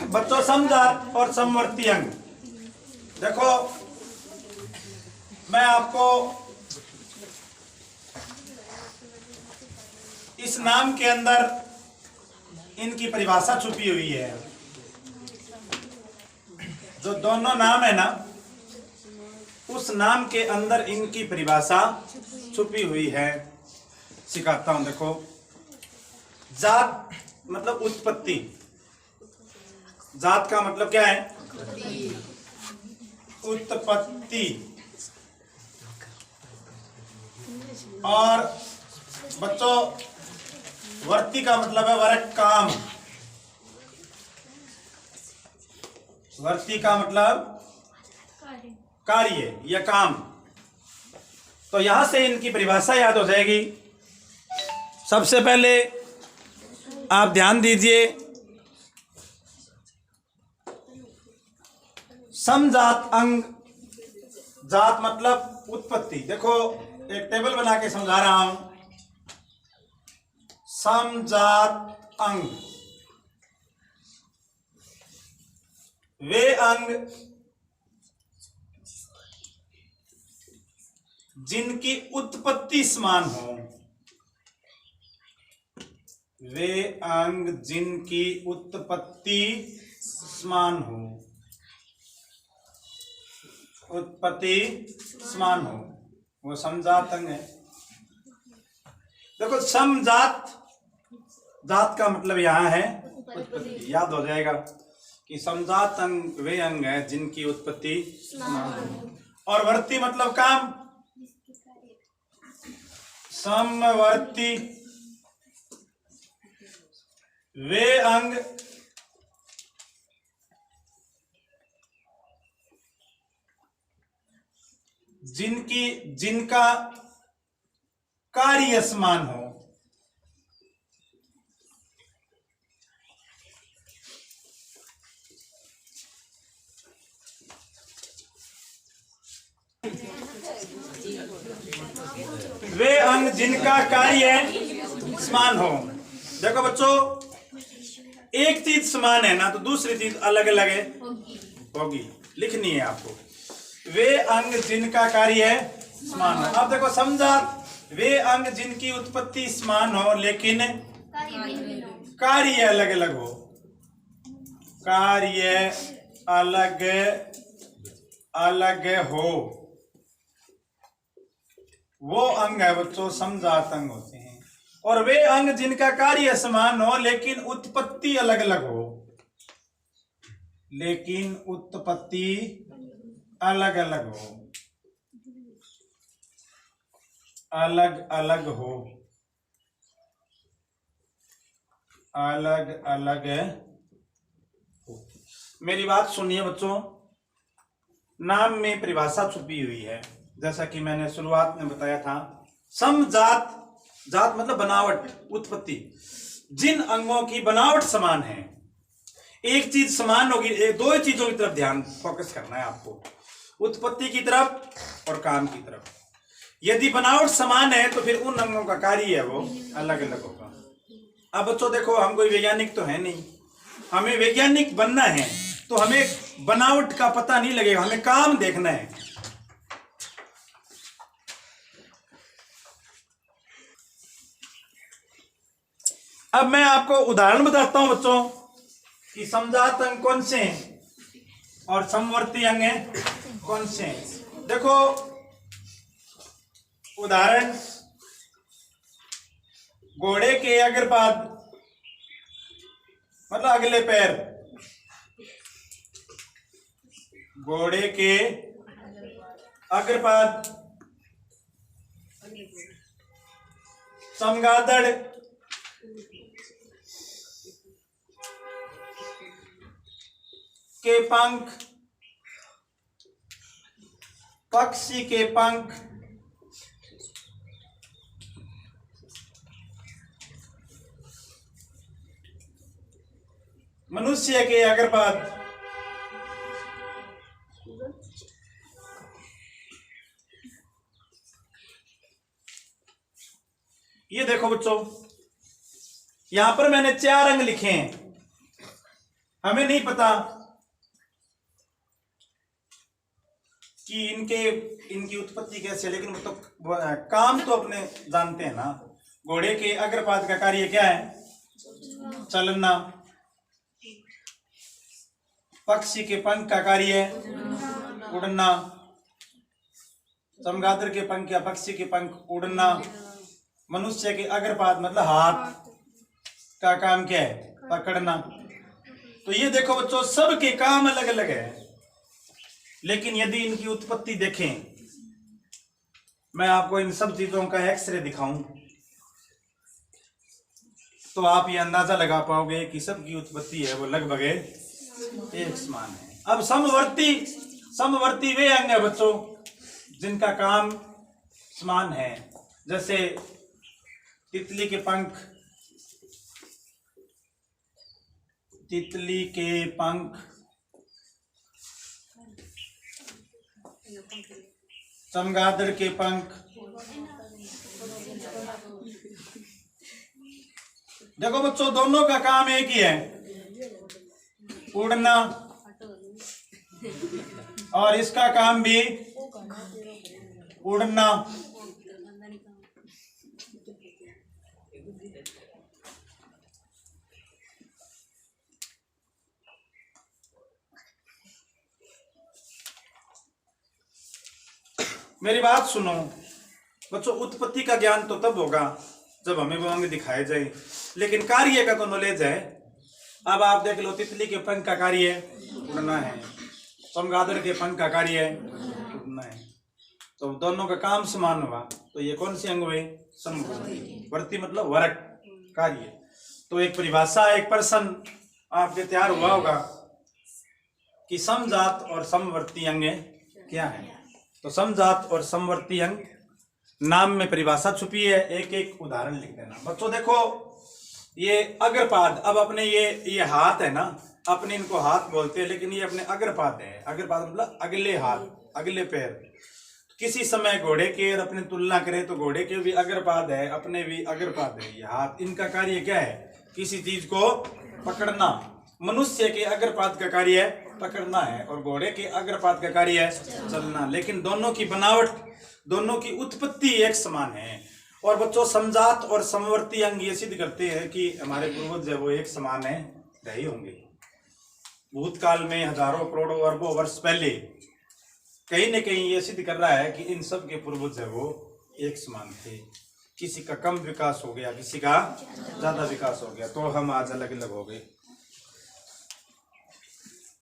बच्चों समजात और समवर्ती अंग, देखो मैं आपको इस नाम के अंदर इनकी परिभाषा छुपी हुई है। जो दोनों नाम है ना, उस नाम के अंदर इनकी परिभाषा छुपी हुई है। सिखाता हूं, देखो। जात मतलब उत्पत्ति। जात का मतलब क्या है? उत्पत्ति। और बच्चों वर्ती का मतलब है वर्ग, काम। वर्ती का मतलब कार्य या काम। तो यहां से इनकी परिभाषा याद हो जाएगी। सबसे पहले आप ध्यान दीजिए, समजात अंग। जात मतलब उत्पत्ति। देखो एक टेबल बना के समझा रहा हूं। समजात अंग वे अंग जिनकी उत्पत्ति समान हो। वे अंग जिनकी उत्पत्ति समान हो। उत्पत्ति समान हो, वो समजात अंग है। देखो समजात, जात का मतलब यहां है उत्पत्ति। याद हो जाएगा कि समजात अंग वे अंग है जिनकी उत्पत्ति समान हो। और वर्ती मतलब काम। समवर्ती वे अंग जिनका कार्य समान हो। वे अंग जिनका कार्य समान हो। देखो बच्चों, एक चीज समान है ना, तो दूसरी चीज अलग अलग है होगी। लिखनी है आपको। वे अंग जिनका कार्य समान हो। अब देखो समझा, वे अंग जिनकी उत्पत्ति समान हो लेकिन कार्य अलग अलग हो। कार्य अलग अलग हो, वो अंग है बच्चों समजात अंग होते हैं। और वे अंग जिनका कार्य समान हो लेकिन उत्पत्ति अलग अलग हो। लेकिन उत्पत्ति अलग अलग हो। अलग अलग हो। अलग अलग हो। मेरी बात सुनिए बच्चों, नाम में परिभाषा छुपी हुई है। जैसा कि मैंने शुरुआत में बताया था, समजात, जात मतलब बनावट, उत्पत्ति। जिन अंगों की बनावट समान है। एक चीज समान होगी, दो ही चीजों की तरफ ध्यान फोकस करना है आपको, उत्पत्ति की तरफ और काम की तरफ। यदि बनावट समान है तो फिर उन अंगों का कार्य है वो अलग अलग होगा। अब बच्चों देखो, हम कोई वैज्ञानिक तो है नहीं। हमें वैज्ञानिक बनना है तो हमें बनावट का पता नहीं लगेगा, हमें काम देखना है। अब मैं आपको उदाहरण बताता हूं बच्चों कि समजात अंग कौन से हैं और समवर्ती अंग हैं कौन से हैं। देखो उदाहरण, घोड़े के अग्रपाद मतलब अगले पैर। घोड़े के अग्रपाद। चमगादड़ के पंख। पक्षी के पंख। मनुष्य के अग्रपाद। ये देखो बच्चों, यहां पर मैंने 4 अंग लिखे हैं। हमें नहीं पता कि इनकी उत्पत्ति कैसे, लेकिन वो तो काम तो अपने जानते हैं ना। घोड़े के अग्रपाद का कार्य क्या है? चलना। पक्षी के पंख का कार्य है उड़ना। चमगादड़ के पंख या पक्षी के पंख उड़ना। मनुष्य के अग्रपाद मतलब हाथ का काम क्या है? पकड़ना। तो ये देखो बच्चों, सबके काम अलग अलग है, लेकिन यदि इनकी उत्पत्ति देखें, मैं आपको इन सब चीजों का एक्सरे दिखाऊं तो आप ये अंदाजा लगा पाओगे कि सबकी उत्पत्ति है वो लगभग एक समान है। अब समवर्ती वे अंग है बच्चों जिनका काम समान है। जैसे तितली के पंख, चमगादड़ के पंख। देखो बच्चों, दोनों का काम एक ही है, उड़ना, और इसका काम भी उड़ना। मेरी बात सुनो बच्चों, उत्पत्ति का ज्ञान तो तब होगा जब हमें वो अंग दिखाए जाए, लेकिन कार्य का तो नॉलेज है। अब आप देख लो, तितली के पंख का कार्य उड़ना है, चमगादड़ के पंख का कार्य उड़ना है, तो दोनों का काम समान हुआ। तो ये कौन से अंग हुए? समवर्ती। वर्ती मतलब वर्ग, कार्य। तो एक परिभाषा, एक प्रश्न आपके तैयार हुआ होगा कि समजात और समवर्ती अंग क्या है। तो समजात और समवर्ती अंग नाम में परिभाषा छुपी है। एक एक उदाहरण लिख देना बच्चों। देखो, ये अग्रपाद, अब अपने ये हाथ है ना, अपने इनको हाथ बोलते हैं, लेकिन ये अपने अग्रपाद है। अग्रपाद मतलब अगले हाथ, अगले पैर। किसी समय घोड़े के और अपने तुलना करें तो घोड़े के भी अग्रपाद है, अपने भी अग्रपाद है। ये हाथ, इनका कार्य क्या है? किसी चीज को पकड़ना। मनुष्य के अग्रपाद का कार्य है पकड़ना है, और घोड़े के अग्रपाद का कार्य है चलना। लेकिन दोनों की बनावट, दोनों की उत्पत्ति एक समान है। और बच्चों, समजात और समवर्ती अंग ये सिद्ध करते हैं कि हमारे पूर्वज है वो एक समान है, रहे होंगे। भूतकाल में हजारों करोड़ों अरबों वर्ष पहले कहीं न कहीं ये सिद्ध कर रहा है कि इन सब के पूर्वज है वो एक समान थे। किसी का कम विकास हो गया, किसी का ज्यादा विकास हो गया, तो हम आज अलग अलग हो गए।